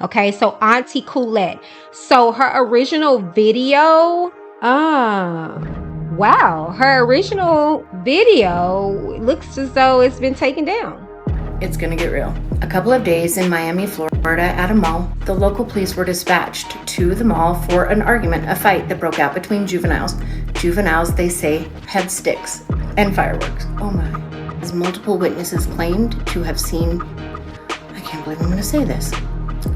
Okay, so Auntie Couette. So her original video, wow, her original video looks as though it's been taken down. It's gonna get real. A couple of days in Miami, Florida, at a mall, the local police were dispatched to the mall for an argument, a fight that broke out between juveniles. Juveniles, they say, had sticks and fireworks. Oh my. As multiple witnesses claimed to have seen, I can't believe I'm gonna say this,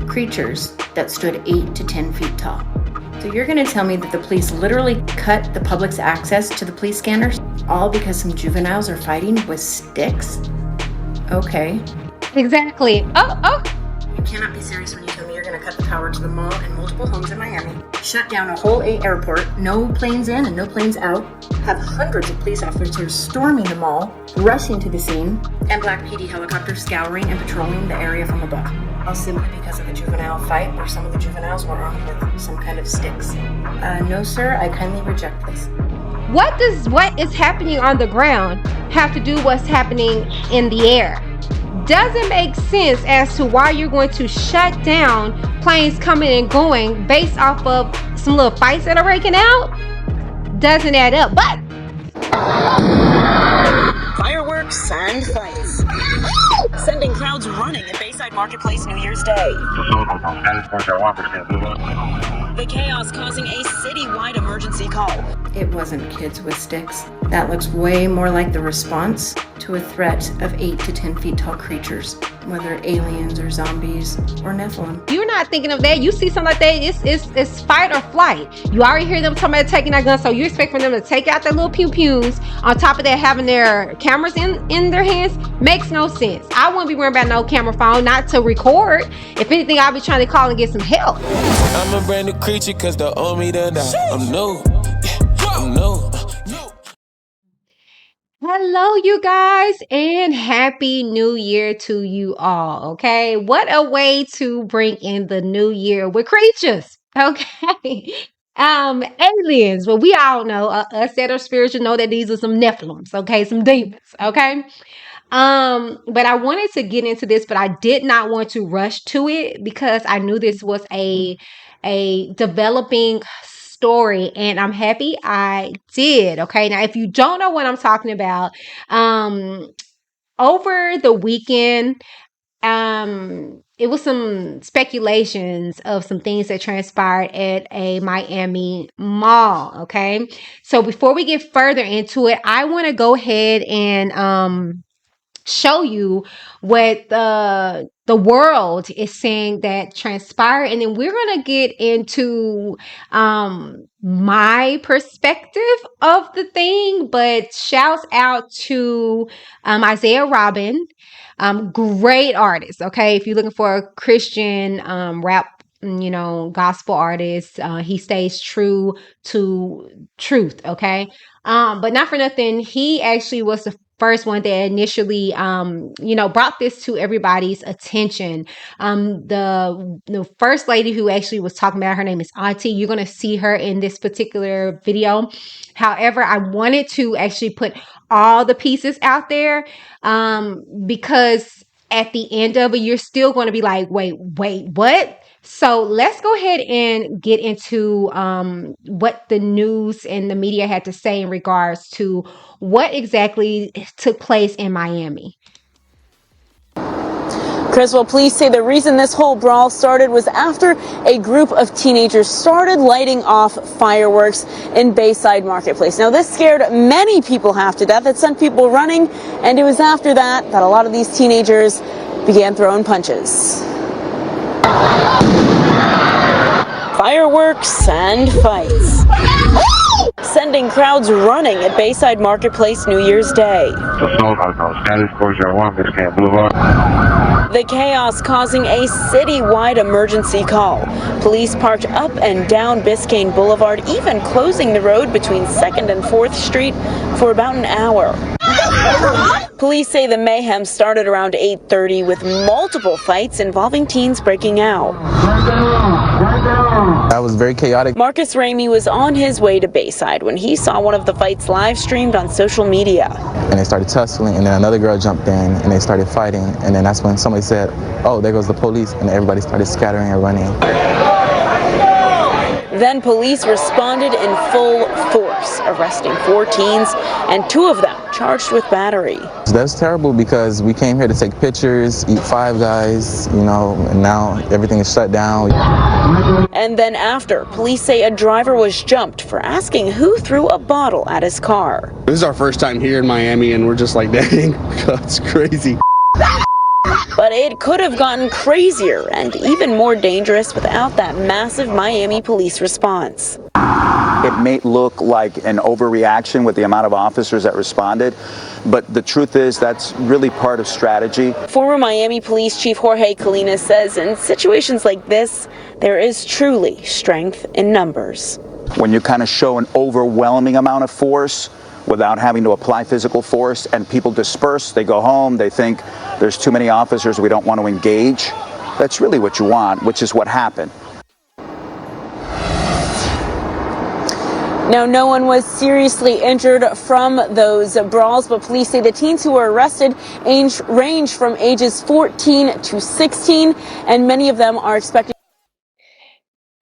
creatures that stood 8 to 10 feet tall. So you're gonna tell me that the police literally cut the public's access to the police scanners, all because some juveniles are fighting with sticks? Okay. Exactly. Oh. You cannot be serious when you tell me you're gonna cut the power to the mall and multiple homes in Miami, shut down a whole airport, no planes in and no planes out, have hundreds of police officers storming the mall, rushing to the scene, and Black PD helicopters scouring and patrolling the area from above. All simply because of a juvenile fight where some of the juveniles were armed with some kind of sticks. No sir, I kindly reject this. What does what is happening on the ground have to do with what's happening in the air? Doesn't make sense as to why you're going to shut down planes coming and going based off of some little fights that are breaking out. Doesn't add up, but fireworks and fights, sending crowds running at Bayside Marketplace New Year's Day. The chaos causing a citywide emergency call. It wasn't kids with sticks. That looks way more like the response to a threat of 8 to 10 feet tall creatures, whether aliens or zombies or Nephilim. You're not thinking of that. You see something like that, it's fight or flight. You already hear them talking about taking that gun, so you expect for them to take out their little pew-pews. On top of that, having their cameras in their hands makes no sense. I wouldn't be worrying about no camera phone, not to record. If anything, I'll be trying to call and get some help. I'm a brand new creature cause the old me done died. I'm new. I'm new. Hello, you guys, and happy new year to you all. Okay, what a way to bring in the new year with creatures. Okay, aliens. Well, we all know us that are spiritual know that these are some Nephilims. Okay, some demons. Okay. But I wanted to get into this, but I did not want to rush to it because I knew this was a developing story, and I'm happy I did. Okay, now if you don't know what I'm talking about, over the weekend, it was some speculations of some things that transpired at a Miami mall. Okay, so before we get further into it, I want to go ahead and show you what the world is saying that transpired, and then we're going to get into my perspective of the thing. But shouts out to Isaiah Robin, great artist. Okay, if you're looking for a Christian rap, gospel artist, he stays true to truth. Okay, but not for nothing, he actually was the first one that initially, brought this to everybody's attention. The first lady who actually was talking about, her name is Auntie. You're going to see her in this particular video. However, I wanted to actually put all the pieces out there, because at the end of it, you're still going to be like, wait, what? So let's go ahead and get into what the news and the media had to say in regards to what exactly took place in Miami. Chris, well, police say the reason this whole brawl started was after a group of teenagers started lighting off fireworks in Bayside Marketplace. Now, this scared many people half to death. It sent people running, and it was after that a lot of these teenagers began throwing punches. Fireworks and fights, sending crowds running at Bayside Marketplace New Year's Day. The chaos causing a citywide emergency call. Police parked up and down Biscayne Boulevard, even closing the road between 2nd and 4th Street for about an hour. Police say the mayhem started around 8:30 with multiple fights involving teens breaking out. That was very chaotic. Marcus Ramey was on his way to Bayside when he saw one of the fights live streamed on social media. And they started tussling, and then another girl jumped in, and they started fighting. And then that's when somebody said, "Oh, there goes the police," and everybody started scattering and running. Then police responded in full force, arresting 4 teens and 2 of them charged with battery. That's terrible because we came here to take pictures, eat Five Guys, and now everything is shut down. And then after, police say a driver was jumped for asking who threw a bottle at his car. This is our first time here in Miami, and we're just like, dang, that's crazy. But it could have gotten crazier and even more dangerous without that massive Miami police response. It may look like an overreaction with the amount of officers that responded, but the truth is that's really part of strategy. Former Miami Police Chief Jorge Colinas says in situations like this, there is truly strength in numbers. When you kind of show an overwhelming amount of force without having to apply physical force and people disperse, they go home, they think there's too many officers, we don't want to engage. That's really what you want, which is what happened. Now, no one was seriously injured from those brawls, but police say the teens who were arrested range from ages 14 to 16, and many of them are expected.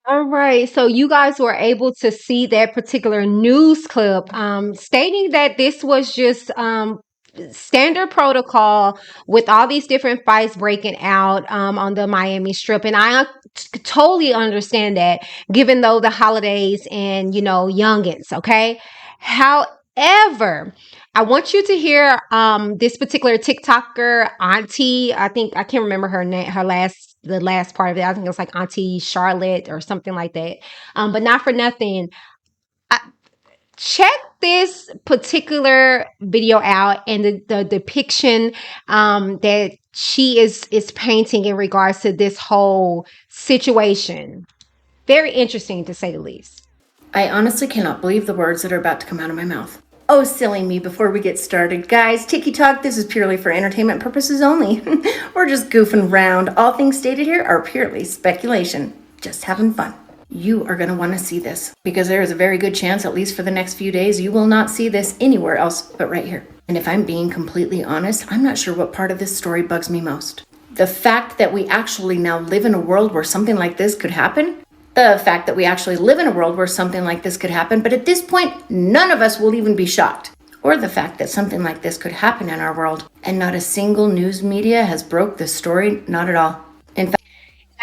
All right, so you guys were able to see that particular news clip stating that this was just standard protocol with all these different fights breaking out on the Miami Strip. And I totally understand that, given though the holidays and, youngins, okay? However, I want you to hear this particular TikToker, Auntie, I can't remember her name, the last part of it. I think it was like Auntie Charlotte or something like that. But not for nothing. Check this particular video out and the depiction that she is painting in regards to this whole situation. Very interesting, to say the least. I honestly cannot believe the words that are about to come out of my mouth. Oh, silly me. Before we get started, guys, Tiki Talk, this is purely for entertainment purposes only. We're just goofing around. All things stated here are purely speculation. Just having fun. You are going to want to see this because there is a very good chance, at least for the next few days, you will not see this anywhere else but right here. And if I'm being completely honest, I'm not sure what part of this story bugs me most. The fact that we actually now live in a world where something like this could happen. The fact that we actually live in a world where something like this could happen, but at this point, none of us will even be shocked. Or the fact that something like this could happen in our world, and not a single news media has broke the story, not at all. In fact,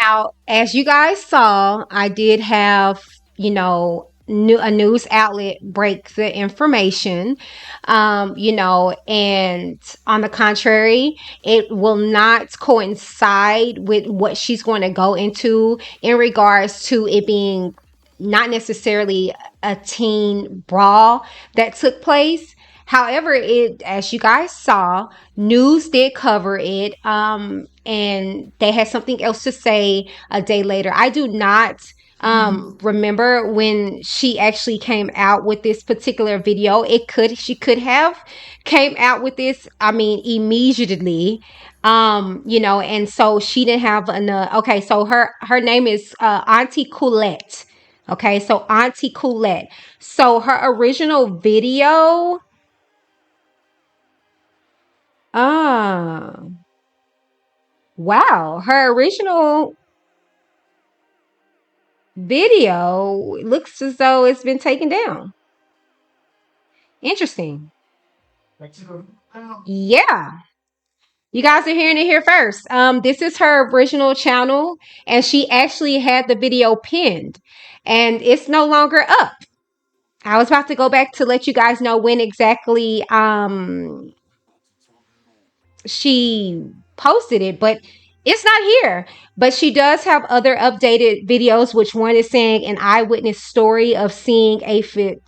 now, as you guys saw, I did have, a news outlet break the information, and on the contrary, it will not coincide with what she's going to go into in regards to it being not necessarily a teen brawl that took place. However, as you guys saw, news did cover it, and they had something else to say a day later. I do not remember when she actually came out with this particular video. She could have came out with this, immediately, and so she didn't have enough. Okay, so her name is Auntie Couette. Okay, so Auntie Couette. So her original video, wow, her original video looks as though it's been taken down. Interesting. Yeah. You guys are hearing it here first. This is her original channel, and she actually had the video pinned, and it's no longer up. I was about to go back to let you guys know when exactly she posted it, but it's not here. But she does have other updated videos, which one is saying an eyewitness story of seeing 8-foot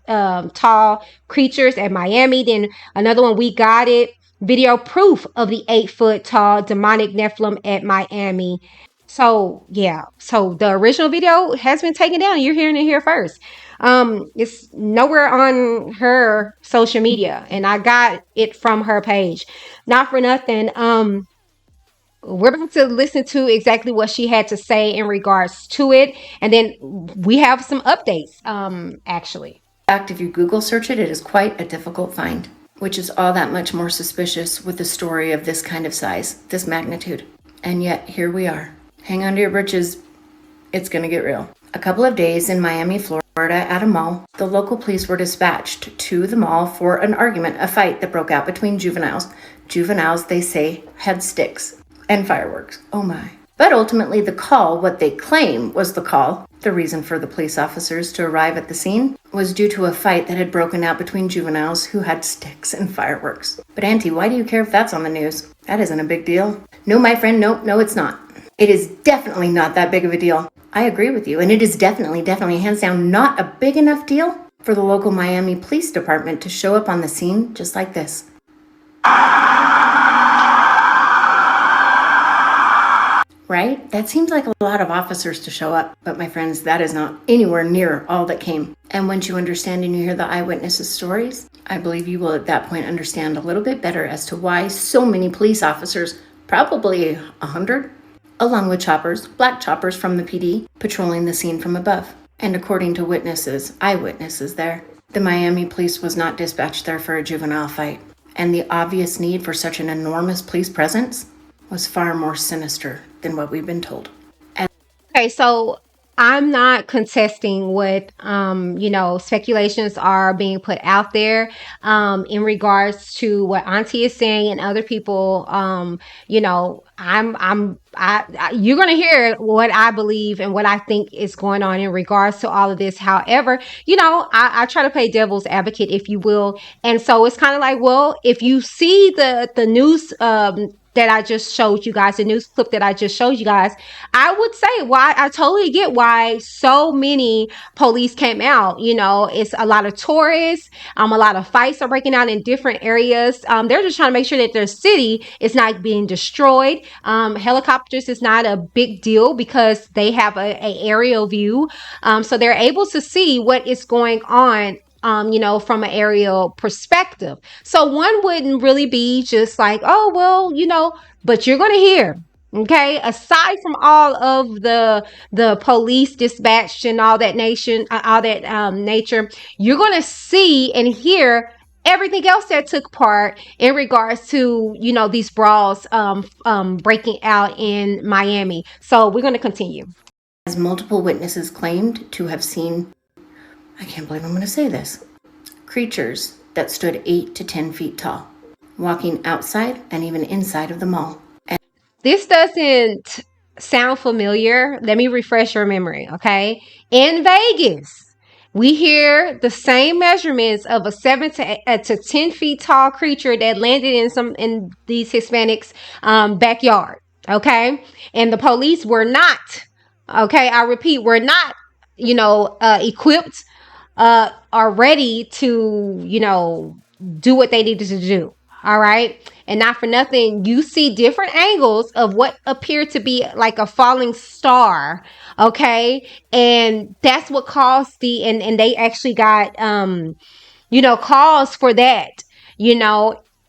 tall creatures at Miami. Then another one, we got it. Video proof of the 8-foot tall demonic Nephilim at Miami. So yeah, so the original video has been taken down. You're hearing it here first. It's nowhere on her social media, and I got it from her page. Not for nothing. We're about to listen to exactly what she had to say in regards to it, and then we have some updates. Actually. In fact, if you Google search it, it is quite a difficult find, which is all that much more suspicious with a story of this kind of size, this magnitude. And yet, here we are. Hang on to your britches. It's gonna get real. A couple of days in Miami, Florida, at a mall, the local police were dispatched to the mall for an argument, a fight that broke out between juveniles. Juveniles, they say, had sticks and fireworks. Oh my. But ultimately, the call, what they claim was the call, the reason for the police officers to arrive at the scene, was due to a fight that had broken out between juveniles who had sticks and fireworks. But Auntie, why do you care if that's on the news? That isn't a big deal. No, my friend, no, it's not. It is definitely not that big of a deal. I agree with you, and it is definitely, hands down, not a big enough deal for the local Miami Police Department to show up on the scene just like this. Right? That seems like a lot of officers to show up, but my friends, that is not anywhere near all that came. And once you understand and you hear the eyewitnesses' stories, I believe you will at that point understand a little bit better as to why so many police officers, probably 100, along with choppers, black choppers from the PD, patrolling the scene from above. And according to witnesses, eyewitnesses there, the Miami police was not dispatched there for a juvenile fight. And the obvious need for such an enormous police presence was far more sinister than what we've been told. Okay, so I'm not contesting what speculations are being put out there in regards to what Auntie is saying and other people. You're gonna hear what I believe and what I think is going on in regards to all of this. However, I try to play devil's advocate, if you will, and so it's kind of like, well, if you see the news that I just showed you guys, the news clip that I just showed you guys, I would say why I totally get why so many police came out. It's a lot of tourists, a lot of fights are breaking out in different areas. They're just trying to make sure that their city is not being destroyed. Helicopters is not a big deal because they have a aerial view. So they're able to see what is going on from an aerial perspective. So one wouldn't really be just like, oh, well, but you're going to hear, okay, aside from all of the police dispatched and all that nature, you're going to see and hear everything else that took part in regards to, these brawls breaking out in Miami. So we're going to continue. As multiple witnesses claimed to have seen, I can't believe I'm going to say this, creatures that stood 8 to 10 feet tall, walking outside and even inside of the mall. This doesn't sound familiar. Let me refresh your memory, okay? In Vegas, we hear the same measurements of a 7 to 10 feet tall creature that landed in these Hispanics' backyard, okay? And the police were not, okay? I repeat, were not, equipped are ready to, do what they needed to do. All right. And not for nothing, you see different angles of what appeared to be like a falling star. Okay. And that's what caused and they actually got, calls for that,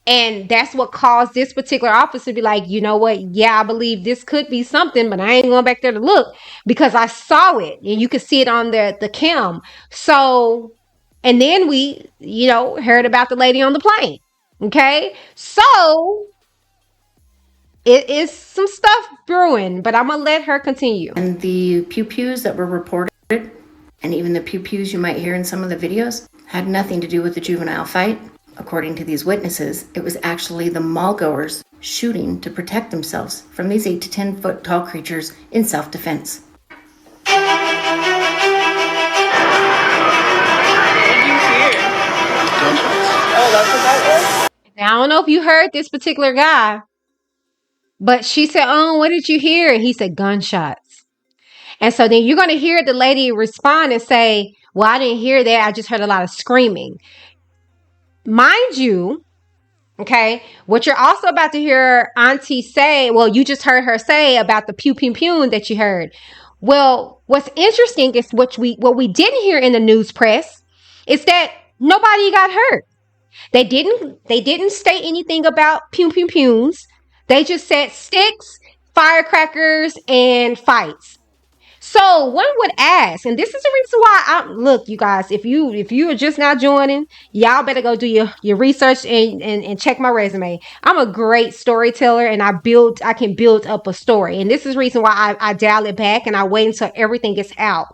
and that's what caused this particular officer to be like, you know what? Yeah, I believe this could be something, but I ain't going back there to look because I saw it and you could see it on the cam. So, and then we, heard about the lady on the plane. Okay. So it is some stuff brewing, but I'm going to let her continue. And the pew-pews that were reported, and even the pew-pews you might hear in some of the videos, had nothing to do with the juvenile fight. According to these witnesses, it was actually the mall goers shooting to protect themselves from these 8 to 10 foot tall creatures in self-defense. Now, I don't know if you heard this particular guy, but she said, oh, what did you hear? And he said, gunshots. And so then you're going to hear the lady respond and say, well, I didn't hear that. I just heard a lot of screaming. Mind you, Okay. What you're also about to hear Auntie say, well, you just heard her say about the pew pew pew that you heard. Well, what's interesting is what we didn't hear in the news press is that nobody got hurt. They didn't state anything about pew pew pews. They just said sticks, firecrackers, and fights. So one would ask, and this is the reason why look, you guys, if you are just now joining, y'all better go do your research and check my resume. I'm a great storyteller, and I can build up a story. And this is the reason why I dial it back and I wait until everything gets out.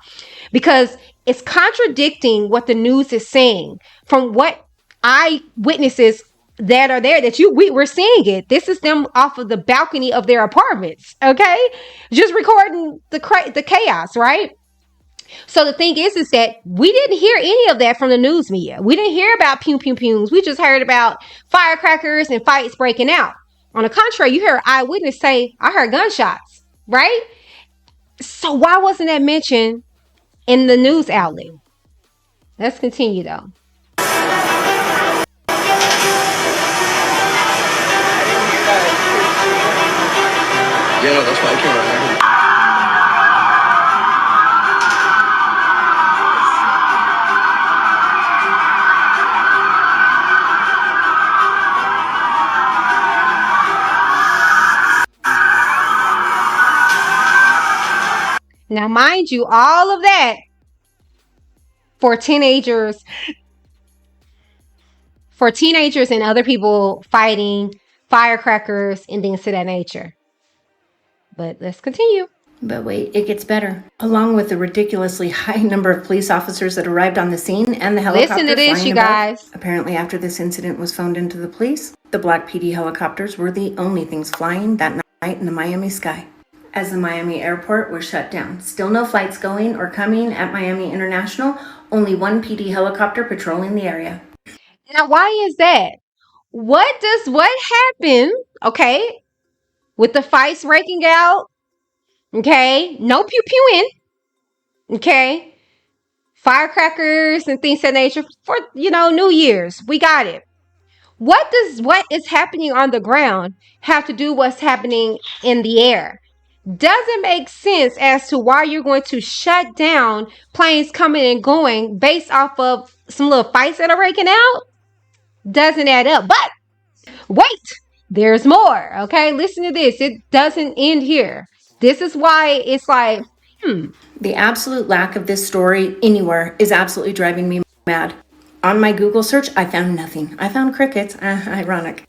Because it's contradicting what the news is saying from what eyewitnesses that are there that we're seeing it. This is them off of the balcony of their apartments, okay? Just recording the chaos, right? So the thing is that we didn't hear any of that from the news media. We didn't hear about pew pew pews. We just heard about firecrackers and fights breaking out. On the contrary, you heard eyewitness say, I heard gunshots, right? So why wasn't that mentioned in the news outlet? Let's continue though. Yeah, no, that's why I came right here. Now, mind you, all of that for teenagers and other people fighting firecrackers and things of that nature. But let's continue. But wait, it gets better. Along with the ridiculously high number of police officers that arrived on the scene and the helicopter listen to this, flying you above, guys. Apparently after this incident was phoned into the police, the black PD helicopters were the only things flying that night in the Miami sky. As the Miami airport was shut down, still no flights going or coming at Miami International, only one PD helicopter patrolling the area. Now, why is that? What happened, okay, with the fights breaking out? Okay, no pew-pewing. Okay, firecrackers and things of that nature for, New Year's. We got it. What does what is happening on the ground have to do with what's happening in the air? Doesn't make sense as to why you're going to shut down planes coming and going based off of some little fights that are breaking out. Doesn't add up. But wait, there's more. Okay, listen to this. It doesn't end here. This is why it's like, The absolute lack of this story anywhere is absolutely driving me mad. On my Google search, I found nothing. I found crickets. Ironic.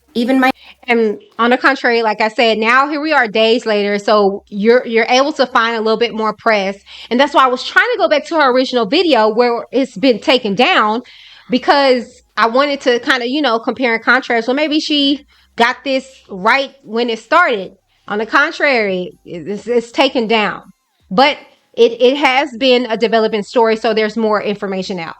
And on the contrary, like I said, now here we are days later, so you're able to find a little bit more press. And that's why I was trying to go back to her original video where it's been taken down, because I wanted to kind of, compare and contrast. Well, maybe she got this right when it started. On the contrary, it's taken down. But it has been a developing story, so there's more information out.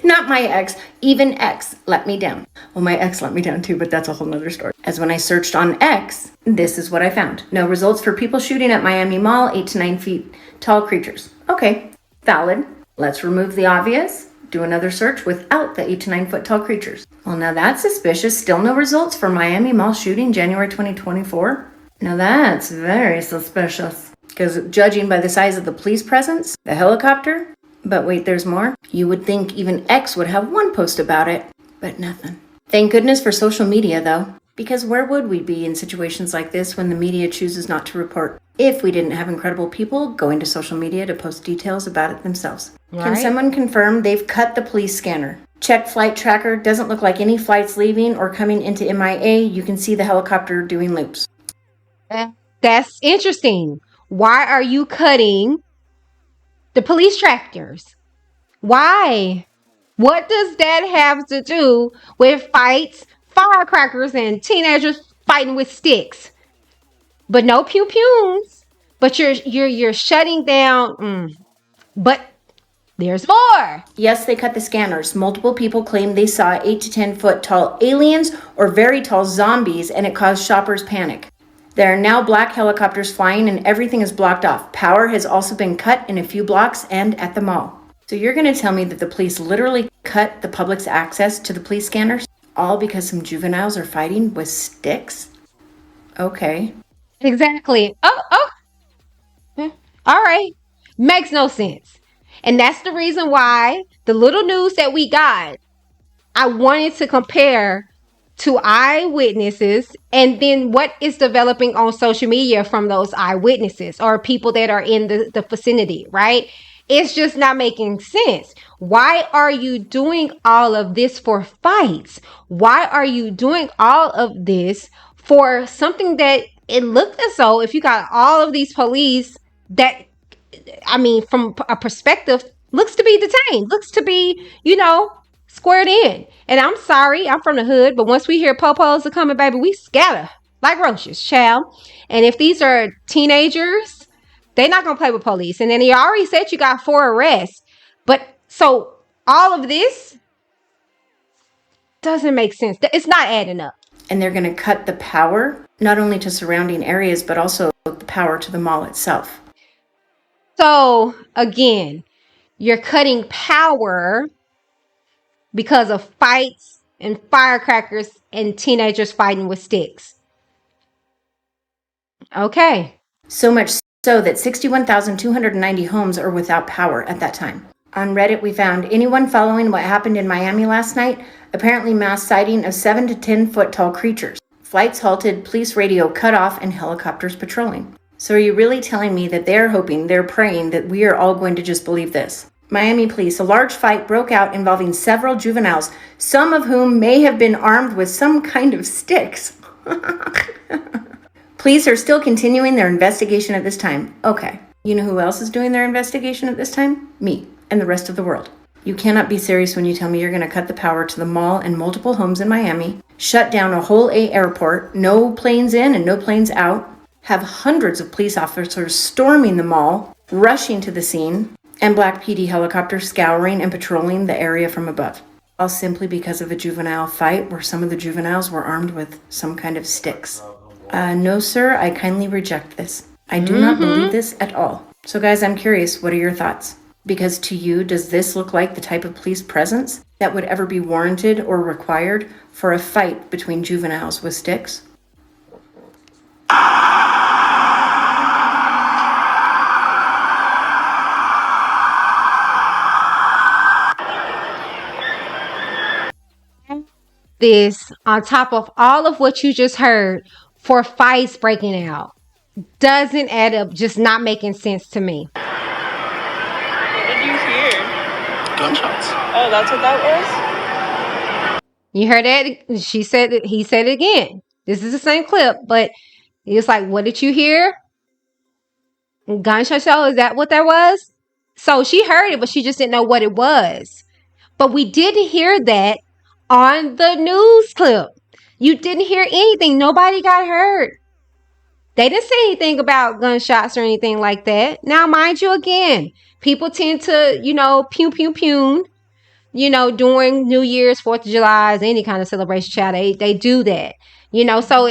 Not my ex, even X let me down. Well, my ex let me down too, but that's a whole nother story. As when I searched on X, this is what I found. No results for people shooting at Miami Mall, 8 to 9 feet tall creatures. Okay, valid. Let's remove the obvious. Do another search without the 8 to 9 foot tall creatures. Well, now that's suspicious. Still no results for Miami Mall shooting January 2024. Now that's very suspicious. Because judging by the size of the police presence, the helicopter, but wait, there's more. You would think even X would have one post about it, but nothing. Thank goodness for social media, though, because where would we be in situations like this when the media chooses not to report if we didn't have incredible people going to social media to post details about it themselves? Right. Can someone confirm they've cut the police scanner? Check flight tracker. Doesn't look like any flights leaving or coming into MIA. You can see the helicopter doing loops. That's interesting. Why are you cutting the police trackers? Why? What does that have to do with fights, firecrackers, and teenagers fighting with sticks? But no pew pews. But you're shutting down. But there's more. Yes, they cut the scanners. Multiple people claim they saw 8 to 10 foot tall aliens or very tall zombies, and it caused shoppers panic. There are now black helicopters flying and everything is blocked off. Power has also been cut in a few blocks and at the mall. So you're going to tell me that the police literally cut the public's access to the police scanners? All because some juveniles are fighting with sticks? Okay. Exactly. All right. Makes no sense. And that's the reason why the little news that we got, I wanted to compare to eyewitnesses and then what is developing on social media from those eyewitnesses or people that are in the vicinity, right? It's just not making sense. Why are you doing all of this for fights? Why are you doing all of this for something that it looked as though if you got all of these police that, I mean, from a perspective, looks to be detained, looks to be, squared in. And I'm sorry, I'm from the hood, but once we hear popos are coming, baby, we scatter like roaches, child. And if these are teenagers, they're not going to play with police. And then he already said you got 4 arrests. But so all of this doesn't make sense. It's not adding up. And they're going to cut the power, not only to surrounding areas, but also the power to the mall itself. So again, you're cutting power because of fights and firecrackers and teenagers fighting with sticks. Okay. So much so that 61,290 homes are without power at that time. On Reddit, we found anyone following what happened in Miami last night, apparently mass sighting of 7 to 10 foot tall creatures. Flights halted, police radio cut off, and helicopters patrolling. So are you really telling me that they're hoping, they're praying that we are all going to just believe this? Miami police, a large fight broke out involving several juveniles, some of whom may have been armed with some kind of sticks. Police are still continuing their investigation at this time. Okay, you know who else is doing their investigation at this time? Me and the rest of the world. You cannot be serious when you tell me you're going to cut the power to the mall and multiple homes in Miami, shut down a whole airport, no planes in and no planes out, have hundreds of police officers storming the mall, rushing to the scene, and Black PD helicopters scouring and patrolling the area from above. All simply because of a juvenile fight where some of the juveniles were armed with some kind of sticks. No, sir, I kindly reject this. I do not believe this at all. So guys, I'm curious, what are your thoughts? Because to you, does this look like the type of police presence that would ever be warranted or required for a fight between juveniles with sticks? This on top of all of what you just heard for fights breaking out doesn't add up, just not making sense to me. What did you hear? Gunshots. Oh, that's what that was? You heard that? She said it, he said it again. This is the same clip, but it's like, what did you hear? Gunshot show, is that what that was? So she heard it, but she just didn't know what it was. But we didn't hear that on the news clip. You didn't hear anything. Nobody got hurt. They didn't say anything about gunshots or anything like that. Now, mind you, again, people tend to, pew, pew, pew, during New Year's, 4th of July, any kind of celebration, child, they do that. So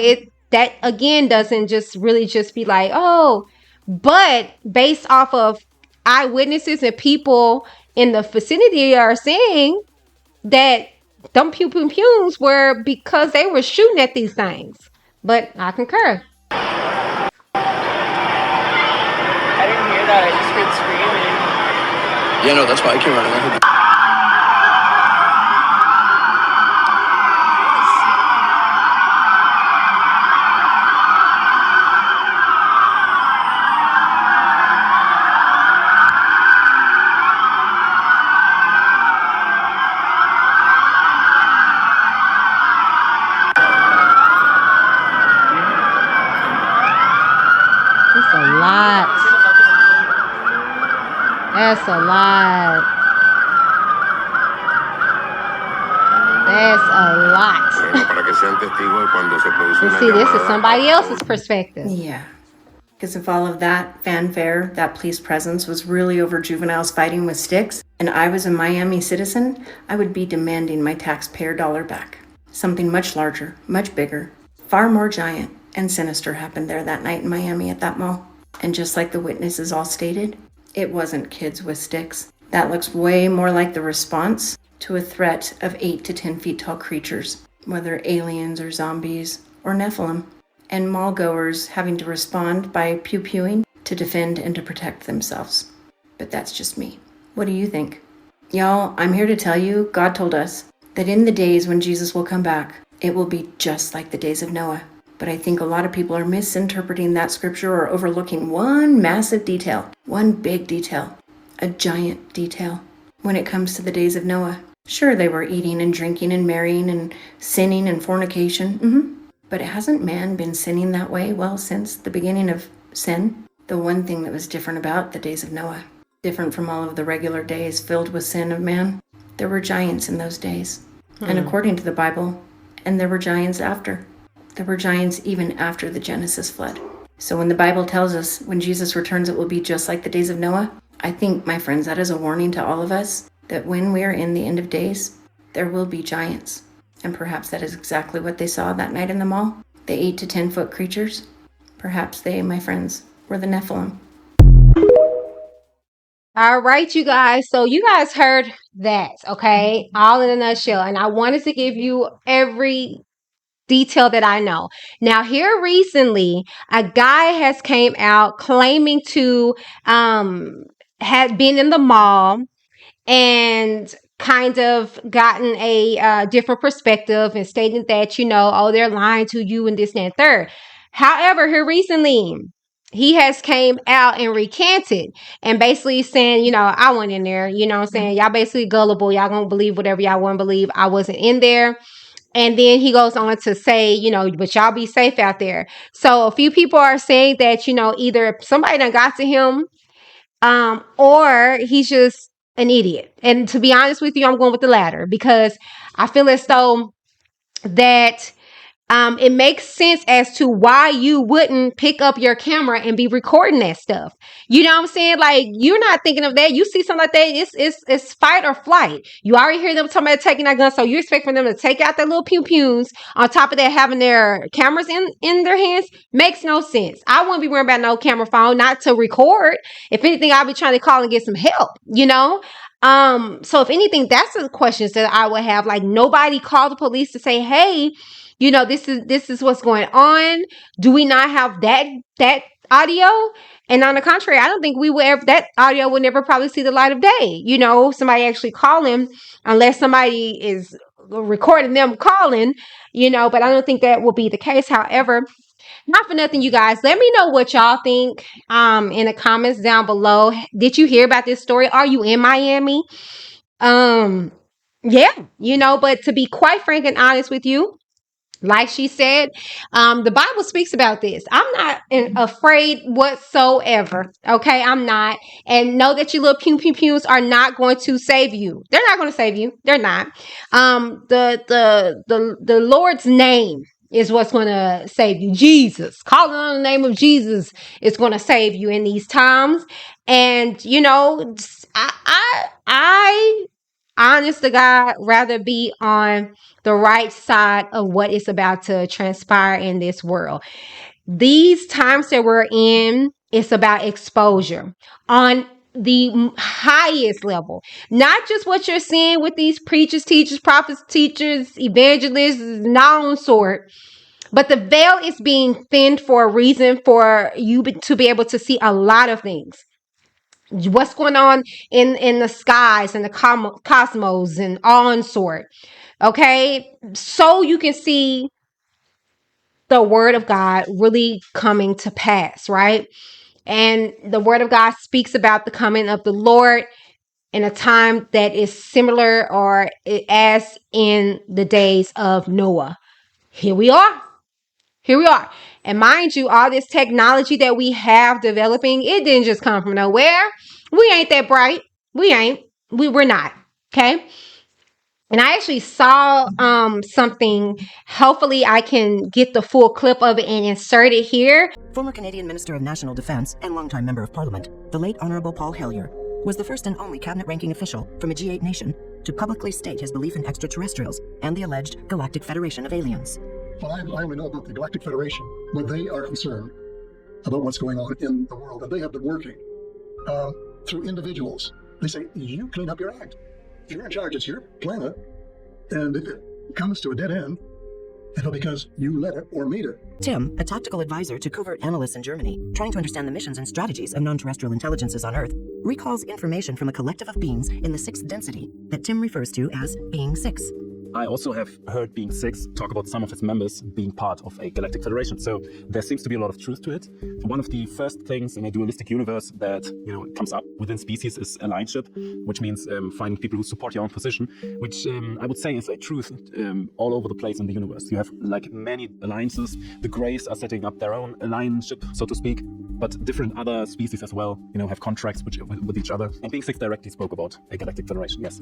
that again doesn't just really just be like, oh, but based off of eyewitnesses and people in the vicinity are saying that them pew pew pews were because they were shooting at these things. But I concur. I didn't hear that. I just heard screaming. Yeah, no, that's why I came running. I heard That's a lot. That's a lot. You see, this is somebody else's perspective. Yeah. Because if all of that fanfare, that police presence was really over juveniles fighting with sticks, and I was a Miami citizen, I would be demanding my taxpayer dollar back. Something much larger, much bigger, far more giant and sinister happened there that night in Miami at that mall. And just like the witnesses all stated, it wasn't kids with sticks. That looks way more like the response to a threat of 8 to 10 feet tall creatures whether aliens or zombies or Nephilim, and mall goers having to respond by pew-pewing to defend and to protect themselves. But that's just me. What do you think? Y'all, I'm here to tell you, God told us that in the days when Jesus will come back, it will be just like the days of Noah. But I think a lot of people are misinterpreting that scripture or overlooking one massive detail, one big detail, a giant detail when it comes to the days of Noah. Sure, they were eating and drinking and marrying and sinning and fornication. But hasn't man been sinning that way, well, since the beginning of sin? The one thing that was different about the days of Noah, different from all of the regular days filled with sin of man, there were giants in those days. And according to the Bible, and there were giants after. There were giants even after the Genesis flood. So when the Bible tells us when Jesus returns it will be just like the days of Noah, I think, my friends, that is a warning to all of us that when we are in the end of days, there will be giants. And perhaps that is exactly what they saw that night in the mall. The 8 to 10 foot creatures. Perhaps they, my friends, were the Nephilim. All right, you guys. So you guys heard that, okay? All in a nutshell. And I wanted to give you every detail that I know. Now, here recently, a guy has came out claiming to had been in the mall and kind of gotten a different perspective and stating that, oh, they're lying to you and this and third. However, here recently, he has came out and recanted and basically saying, I went in there, I'm saying? Y'all basically gullible. Y'all gonna believe whatever y'all want to believe. I wasn't in there. And then he goes on to say, but y'all be safe out there. So a few people are saying that, either somebody done got to him, or he's just an idiot. And to be honest with you, I'm going with the latter because I feel as though that it makes sense as to why you wouldn't pick up your camera and be recording that stuff. You know what I'm saying? Like, you're not thinking of that. You see something like that, it's fight or flight. You already hear them talking about taking that gun, so you expect for them to take out their little pew-pews. On top of that, having their cameras in their hands makes no sense. I wouldn't be worrying about no camera phone, not to record. If anything, I'll be trying to call and get some help, So if anything, that's the questions that I would have. Like, nobody called the police to say, hey, this is what's going on. Do we not have that audio? And on the contrary, I don't think we would ever, that audio would never probably see the light of day. Somebody actually call him unless somebody is recording them calling, but I don't think that will be the case. However, not for nothing, you guys, let me know what y'all think in the comments down below. Did you hear about this story? Are you in Miami? Yeah, but to be quite frank and honest with you, like she said, the Bible speaks about this. I'm not afraid whatsoever. Okay, I'm not. And know that your little pew-pews are not going to save you. They're not going to save you. They're not. The Lord's name is what's going to save you. Jesus. Calling on the name of Jesus is going to save you in these times. And, I honest to God, rather be on the right side of what is about to transpire in this world. These times that we're in, it's about exposure on the highest level. Not just what you're seeing with these preachers, teachers, prophets, teachers, evangelists, known sort, but the veil is being thinned for a reason, for you to be able to see a lot of things. What's going on in the skies and the cosmos and on sort. Okay. So you can see the word of God really coming to pass, right? And the word of God speaks about the coming of the Lord in a time that is similar or as in the days of Noah. Here we are. And mind you, all this technology that we have developing, it didn't just come from nowhere. We ain't that bright. We're not. Okay. And I actually saw something. Hopefully I can get the full clip of it and insert it here. Former Canadian Minister of National Defence and longtime Member of Parliament, the late Honourable Paul Hellyer, was the first and only cabinet-ranking official from a G8 nation to publicly state his belief in extraterrestrials and the alleged Galactic Federation of aliens. Well, I only know about the Galactic Federation, but they are concerned about what's going on in the world, and they have been working through individuals. They say, you clean up your act. You're in charge, it's your planet, and if it comes to a dead end, You know, because you let it or made it. Tim, a tactical advisor to covert analysts in Germany, trying to understand the missions and strategies of non-terrestrial intelligences on Earth, recalls information from a collective of beings in the sixth density that Tim refers to as Being 6. I also have heard Being 6 talk about some of its members being part of a Galactic Federation, so there seems to be a lot of truth to it. One of the first things in a dualistic universe that comes up within species is allianceship, which means finding people who support your own position, which I would say is a truth all over the place in the universe. You have like many alliances. The Greys are setting up their own allianceship, so to speak, but different other species as well, have contracts with each other. And Being 6 directly spoke about a Galactic Federation, yes.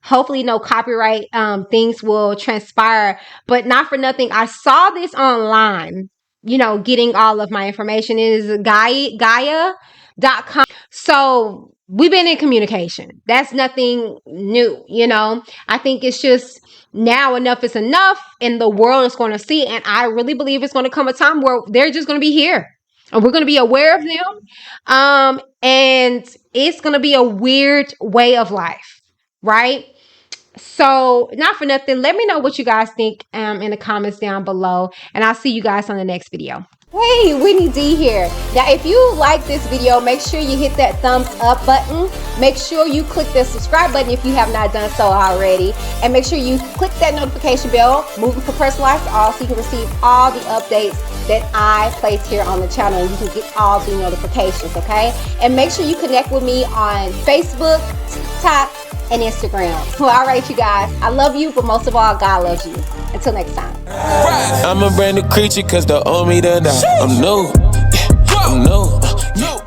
Hopefully no copyright things will transpire, but not for nothing. I saw this online, getting all of my information. It is Gaia.com. So we've been in communication. That's nothing new, I think it's just now enough is enough, and the world is going to see. And I really believe it's going to come a time where they're just going to be here. And we're going to be aware of them. And it's going to be a weird way of life. Right? So not for nothing, let me know what you guys think in the comments down below, and I'll see you guys on the next video. Hey, Whitney D here. Now, if you like this video, make sure you hit that thumbs up button. Make sure you click the subscribe button if you have not done so already. And make sure you click that notification bell, moving for personalized to all, so you can receive all the updates that I place here on the channel, and you can get all the notifications, okay? And make sure you connect with me on Facebook, TikTok, and Instagram. Well, all right, you guys. I love you, but most of all, God loves you. Until next time. I'm a brand new creature, cause the old me done died. I'm new. I'm new.